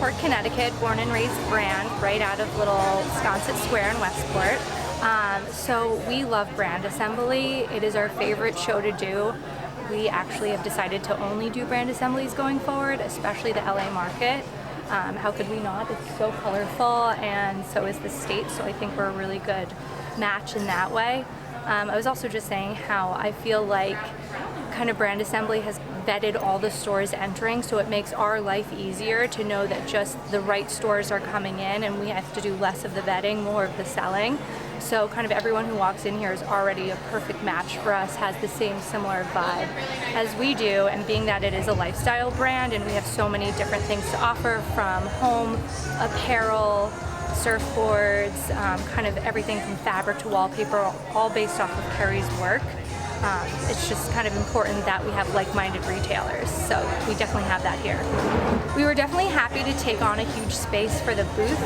Westport, Connecticut, born and raised brand right out of little Sconset Square in Westport. So we love brand assembly. It is our favorite show to do. We actually have decided to only do brand assemblies going forward, especially the LA market. How could we not? It's so colorful, and so is the state, so I think we're a really good match in that way. I was also just saying how I feel like kind of brand assembly has vetted all the stores entering, so it makes our life easier to know that just the right stores are coming in and we have to do less of the vetting, more of the selling. So kind of everyone who walks in here is already a perfect match for us, has the same similar vibe as we do, and being that it is a lifestyle brand and we have so many different things to offer, from home, apparel, surfboards, kind of everything from fabric to wallpaper, all based off of Kerri's work. It's just kind of important that we have like-minded retailers, so we definitely have that here. We were definitely happy to take on a huge space for the booth.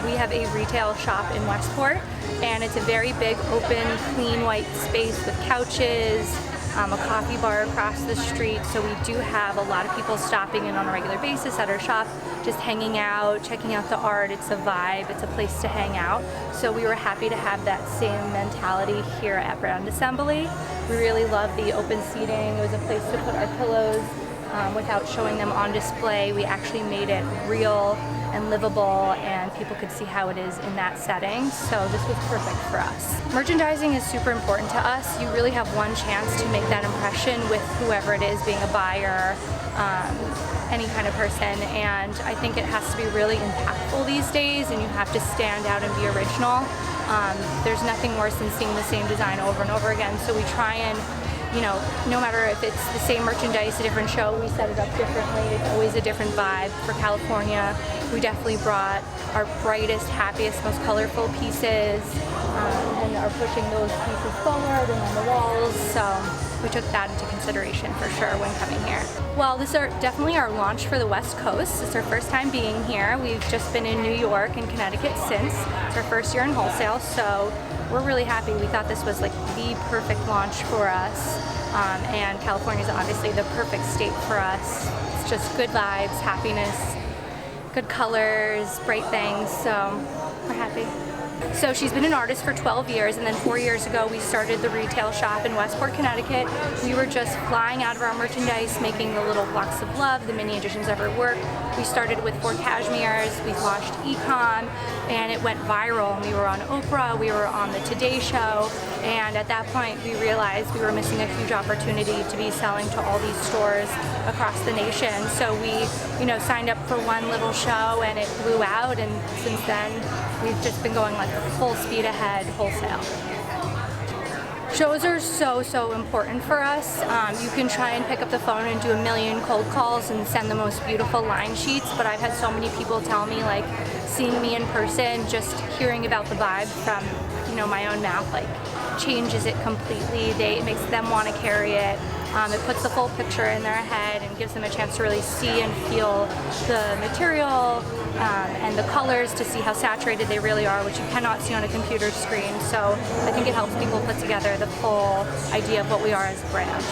We have a retail shop in Westport, and it's a very big, open, clean, white space with couches, a coffee bar across the street, so we do have a lot of people stopping in on a regular basis at our shop, just hanging out, checking out the art. It's a vibe, it's a place to hang out. So we were happy to have that same mentality here at Brand Assembly. We really love the open seating. It was a place to put our pillows without showing them on display. We actually made it real and livable, and people could see how it is in that setting, so this was perfect for us. Merchandising is super important to us. You really have one chance to make that impression with whoever it is, being a buyer, any kind of person, and I think it has to be really impactful these days, and you have to stand out and be original. There's nothing worse than seeing the same design over and over again, so we try and, no matter if it's the same merchandise, a different show, we set it up differently. It's always a different vibe. For California, we definitely brought our brightest, happiest, most colorful pieces, and are pushing those pieces forward and on the walls, so we took that into consideration for sure when coming here. Well, this is definitely our launch for the West Coast. It's our first time being here. We've just been in New York and Connecticut since. It's our first year in wholesale, so we're really happy. We thought this was like the perfect launch for us, and California is obviously the perfect state for us. It's just good vibes, happiness, good colors, bright things, so we're happy. So she's been an artist for 12 years, and then 4 years ago we started the retail shop in Westport, Connecticut. We were just flying out of our merchandise, making the little blocks of love, the mini editions of her work. We started with 4 cashmeres, we launched e-com, and it went viral. We were on Oprah, we were on the Today Show, and at that point we realized we were missing a huge opportunity to be selling to all these stores across the nation. So we, signed up for one little show and it blew out, and since then we've just been going like full speed ahead wholesale. Shows are so important for us. You can try and pick up the phone and do a million cold calls and send the most beautiful line sheets, but I've had so many people tell me, like, seeing me in person, just hearing about the vibe from my own mouth, like, changes it completely. It makes them want to carry it. It puts the full picture in their head and gives them a chance to really see and feel the material and the colors, to see how saturated they really are, which you cannot see on a computer screen. So I think it helps people put together the full idea of what we are as a brand.